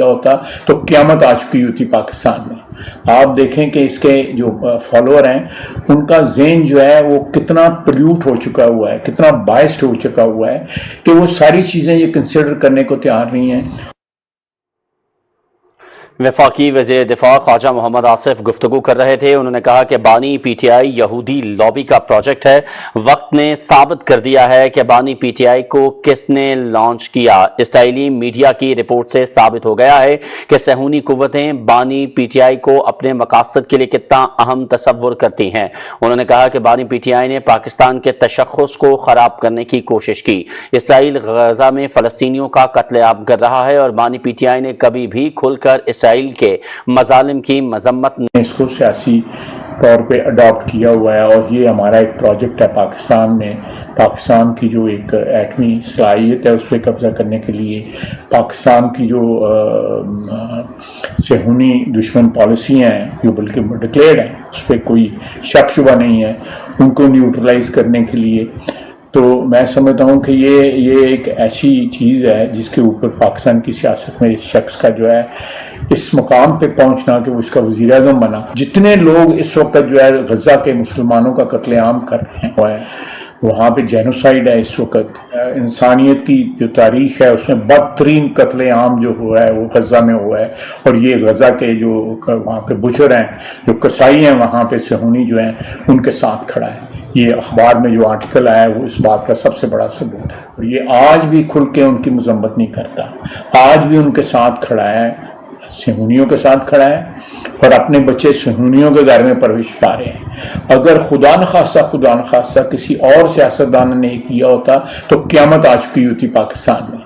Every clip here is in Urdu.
ہوتا تو قیامت آ چکی ہوتی پاکستان میں۔ آپ دیکھیں کہ اس کے جو فالوور ہیں ان کا ذہن جو ہے وہ کتنا پلیوٹ ہو چکا ہوا ہے، کتنا بائسڈ ہو چکا ہوا ہے کہ وہ ساری چیزیں یہ کنسیڈر کرنے کو تیار نہیں ہیں۔ وفاقی وزیر دفاع خواجہ محمد آصف گفتگو کر رہے تھے۔ انہوں نے کہا کہ بانی پی ٹی آئی یہودی لابی کا پروجیکٹ ہے۔ وقت نے ثابت کر دیا ہے کہ بانی پی ٹی آئی کو کس نے لانچ کیا۔ اسرائیلی میڈیا کی رپورٹ سے ثابت ہو گیا ہے کہ صہیونی قوتیں بانی پی ٹی آئی کو اپنے مقاصد کے لیے کتنا اہم تصور کرتی ہیں۔ انہوں نے کہا کہ بانی پی ٹی آئی نے پاکستان کے تشخص کو خراب کرنے کی کوشش کی۔ اسرائیل غزہ میں فلسطینیوں کا قتل عام کر رہا ہے اور بانی پی ٹی آئی نے کبھی بھی کھل کر اسرائیل کے مظالم کی مذمت اس کو سیاسی طور پہ اڈاپٹ کیا ہوا ہے، اور یہ ہمارا ایک پروجیکٹ ہے پاکستان میں، پاکستان کی جو ایک ایٹمی صلاحیت ہے اس پہ قبضہ کرنے کے لیے، پاکستان کی جو صہیونی دشمن پالیسی ہیں جو بلکہ ڈکلیئرڈ ہیں، اس پہ کوئی شک شبہ نہیں ہے، ان کو نیوٹرلائز کرنے کے لیے۔ تو میں سمجھتا ہوں کہ یہ ایک ایسی چیز ہے جس کے اوپر پاکستان کی سیاست میں اس شخص کا جو ہے اس مقام پہ پہنچنا کہ وہ اس کا وزیر اعظم بنا۔ جتنے لوگ اس وقت جو ہے غزہ کے مسلمانوں کا قتل عام کر رہے ہیں، وہاں پہ جینوسائیڈ ہے اس وقت، انسانیت کی جو تاریخ ہے اس میں بدترین قتل عام جو ہوا ہے وہ غزہ میں ہوا ہے، اور یہ غزہ کے جو وہاں پہ بچر ہیں، جو کسائی ہیں وہاں پہ صہیونی جو ہیں، ان کے ساتھ کھڑا ہے۔ یہ اخبار میں جو آرٹیکل آیا ہے وہ اس بات کا سب سے بڑا ثبوت ہے، اور یہ آج بھی کھل کے ان کی مذمت نہیں کرتا، آج بھی ان کے ساتھ کھڑا ہے، صہیونیوں کے ساتھ کھڑا ہے، اور اپنے بچے صہیونیوں کے گھر میں پرورش پا رہے ہیں۔ اگر خدا نخواستہ کسی اور سیاستدان نے کیا ہوتا تو قیامت آ چکی ہوتی پاکستان میں۔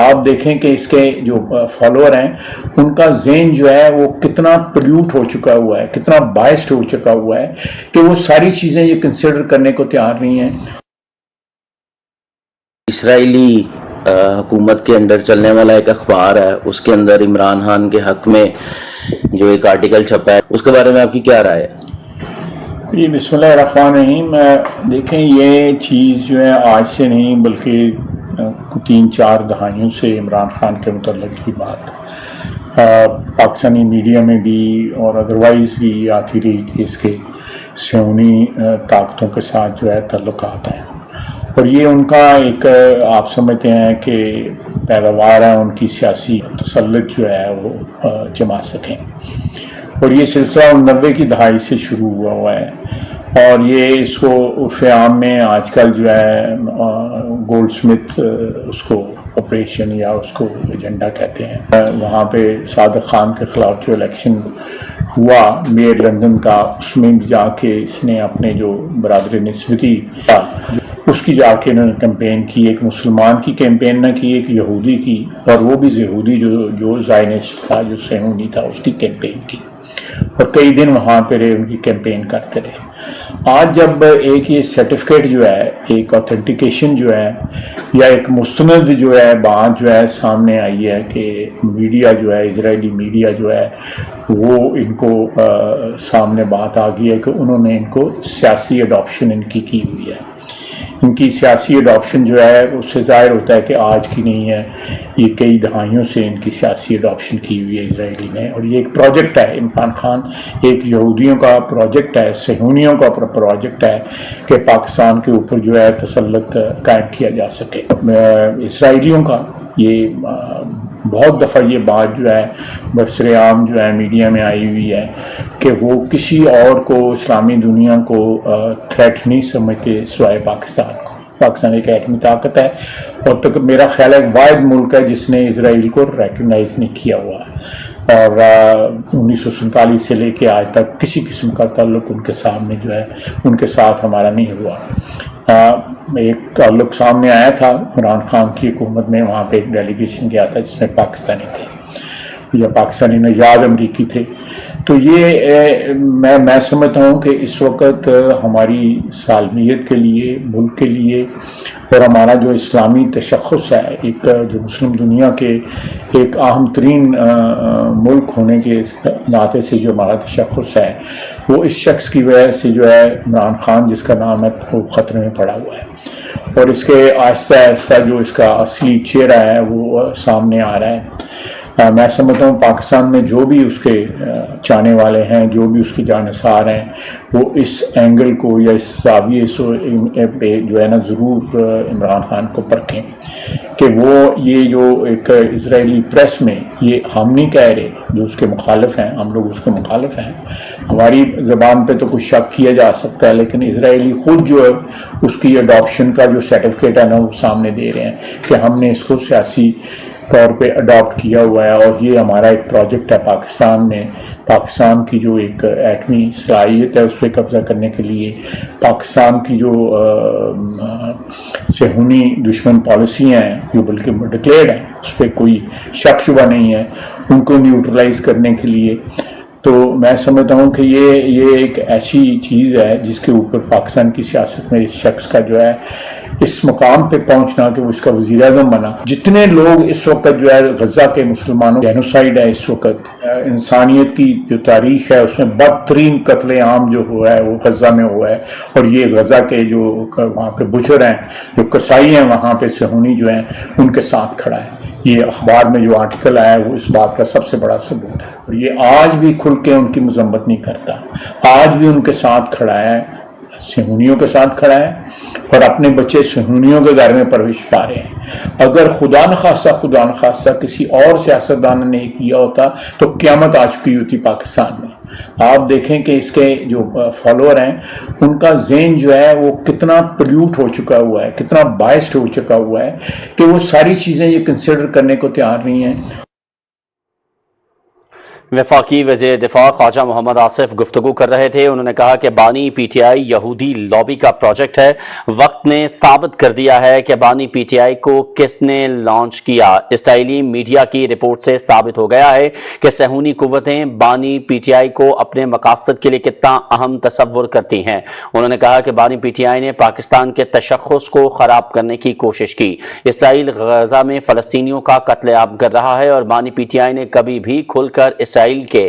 آپ دیکھیں کہ اس کے جو فالوور ہیں ان کا ذہن جو ہے وہ کتنا پلیوٹ ہو چکا ہوا ہے، کتنا بائسڈ ہو چکا ہوا ہے کہ وہ ساری چیزیں یہ کنسیڈر کرنے کو تیار نہیں ہیں۔ اسرائیلی حکومت کے انڈر چلنے والا ایک اخبار ہے، اس کے اندر عمران خان کے حق میں جو ایک آرٹیکل چھپا ہے، اس کے بارے میں آپ کی کیا رائے ہے؟ جی بسم اللہ الرحمن الرحیم۔ دیکھیں یہ چیز جو ہے آج سے نہیں بلکہ 3-4 دہائیوں سے عمران خان کے متعلق کی بات پاکستانی میڈیا میں بھی اور ادروائز بھی آتی رہی کہ اس کے صہیونی طاقتوں کے ساتھ جو ہے تعلقات ہیں، اور یہ ان کا ایک آپ سمجھتے ہیں کہ پیداوار ہے ان کی سیاسی تسلط جو ہے وہ جما سکیں، اور یہ سلسلہ 90 کی دہائی سے شروع ہوا ہے، اور یہ اس کو عرف عام میں آج کل جو ہے گولڈ سمتھ اس کو آپریشن یا اس کو ایجنڈا کہتے ہیں۔ وہاں پہ صادق خان کے خلاف جو الیکشن ہوا میئر لندن کا، اس میں جا کے اس نے اپنے جو برادری نسبتی اس کی جا کے انہوں نے کیمپین کی، ایک مسلمان کی کیمپین نہ کی، ایک یہودی کی، اور وہ بھی یہودی جو زائنسٹ تھا، جو صہیونی تھا، اس کی کیمپین کی، اور کئی دن وہاں پہ رہے، ان کی کیمپین کرتے رہے۔ آج جب ایک یہ سرٹیفکیٹ جو ہے، ایک آتھینٹیکیشن جو ہے، یا ایک مستند جو ہے بات جو ہے سامنے آئی ہے کہ میڈیا جو ہے، اسرائیلی میڈیا جو ہے وہ ان کو سامنے بات آ گئی ہے کہ انہوں نے ان کو سیاسی اڈاپشن ان کی ہوئی ہے۔ ان کی سیاسی اڈاپشن جو ہے اس سے ظاہر ہوتا ہے کہ آج کی نہیں ہے، یہ کئی دہائیوں سے ان کی سیاسی اڈاپشن کی ہوئی ہے اسرائیلی نے، اور یہ ایک پروجیکٹ ہے عمران خان، ایک یہودیوں کا پروجیکٹ ہے، صہیونیوں کا پروجیکٹ ہے کہ پاکستان کے اوپر جو ہے تسلط قائم کیا جا سکے۔ اسرائیلیوں کا یہ بہت دفعہ یہ بات جو ہے برسر عام جو ہے میڈیا میں آئی ہوئی ہے کہ وہ کسی اور کو، اسلامی دنیا کو تھریٹ نہیں سمجھتے سوائے پاکستان کو۔ پاکستان ایک ایٹمی طاقت ہے، اور تک میرا خیال ہے ایک واحد ملک ہے جس نے اسرائیل کو ریکگنائز نہیں کیا ہوا، اور 1947 سے لے کے آج تک کسی قسم کا تعلق ان کے سامنے جو ہے ان کے ساتھ ہمارا نہیں ہوا۔ ایک تعلق سامنے آیا تھا عمران خان کی حکومت میں، وہاں پہ ایک ڈیلیگیشن گیا تھا جس میں پاکستانی تھے یا پاکستانی نژاد امریکی تھے۔ تو یہ میں سمجھتا ہوں کہ اس وقت ہماری سالمیت کے لیے، ملک کے لیے، اور ہمارا جو اسلامی تشخص ہے، ایک جو مسلم دنیا کے ایک اہم ترین ملک ہونے کے ناطے سے جو ہمارا تشخص ہے، وہ اس شخص کی وجہ سے جو ہے عمران خان جس کا نام ہے وہ خطرے میں پڑا ہوا ہے، اور اس کے آہستہ آہستہ جو اس کا اصلی چہرہ ہے وہ سامنے آ رہا ہے۔ میں سمجھتا ہوں پاکستان میں جو بھی اس کے چاہنے والے ہیں، جو بھی اس کے جانصار ہیں، وہ اس اینگل کو یا اس زاویے پہ جو ہے نا ضرور عمران خان کو پرکھیں کہ وہ یہ جو ایک اسرائیلی پریس میں یہ ہم نہیں کہہ رہے، جو اس کے مخالف ہیں، ہم لوگ اس کے مخالف ہیں، ہماری زبان پہ تو کچھ شک کیا جا سکتا ہے، لیکن اسرائیلی خود جو ہے اس کی اڈاپشن کا جو سرٹیفکیٹ ہے نا وہ سامنے دے رہے ہیں کہ ہم نے اس کو سیاسی طور پہ اڈاپٹ کیا ہوا ہے، اور یہ ہمارا ایک پروجیکٹ ہے پاکستان میں، پاکستان کی جو ایک ایٹمی صلاحیت ہے اس پہ قبضہ کرنے کے لیے، پاکستان کی جو صہیونی دشمن پالیسیاں ہیں جو بلکہ ڈکلیئرڈ ہیں، اس پہ کوئی شک شبہ نہیں ہے، ان کو نیوٹرلائز کرنے کے لیے۔ تو میں سمجھتا ہوں کہ یہ ایک ایسی چیز ہے جس کے اوپر پاکستان کی سیاست میں اس شخص کا جو ہے اس مقام پہ پہنچنا کہ وہ اس کا وزیر اعظم بنا۔ جتنے لوگ اس وقت جو ہے غزہ کے مسلمانوں جینوسائیڈ ہے اس وقت، انسانیت کی جو تاریخ ہے اس میں بدترین قتل عام جو ہوا ہے وہ غزہ میں ہوا ہے، اور یہ غزہ کے جو وہاں پہ بچر ہیں، جو کسائی ہیں وہاں پہ صہیونی جو ہیں، ان کے ساتھ کھڑا ہے۔ یہ اخبار میں جو آرٹیکل آیا ہے وہ اس بات کا سب سے بڑا ثبوت ہے، اور یہ آج بھی کھل کے ان کی مذمت نہیں کرتا، آج بھی ان کے ساتھ کھڑا ہے، صہیونیوں کے ساتھ کھڑا ہے، اور اپنے بچے صہیونیوں کے گھر میں پرورش پا رہے ہیں۔ اگر خدا نخواستہ کسی اور سیاستدان نے کیا ہوتا تو قیامت آ چکی ہوتی پاکستان میں۔ آپ دیکھیں کہ اس کے جو فالوور ہیں ان کا ذہن جو ہے وہ کتنا پلیوٹ ہو چکا ہوا ہے، کتنا بائسڈ ہو چکا ہوا ہے کہ وہ ساری چیزیں یہ کنسیڈر کرنے کو تیار نہیں ہیں۔ وفاقی وزیر دفاع خواجہ محمد آصف گفتگو کر رہے تھے۔ انہوں نے کہا کہ بانی پی ٹی آئی یہودی لابی کا پروجیکٹ ہے، وقت نے ثابت کر دیا ہے کہ بانی پی ٹی آئی کو کس نے لانچ کیا۔ اسرائیلی میڈیا کی رپورٹ سے ثابت ہو گیا ہے کہ صہیونی قوتیں بانی پی ٹی آئی کو اپنے مقاصد کے لیے کتنا اہم تصور کرتی ہیں۔ انہوں نے کہا کہ بانی پی ٹی آئی نے پاکستان کے تشخص کو خراب کرنے کی کوشش کی۔ اسرائیل غزہ میں فلسطینیوں کا قتل عام کر رہا ہے، اور بانی پی ٹی آئی نے کبھی بھی کھل کر اسرائیل کے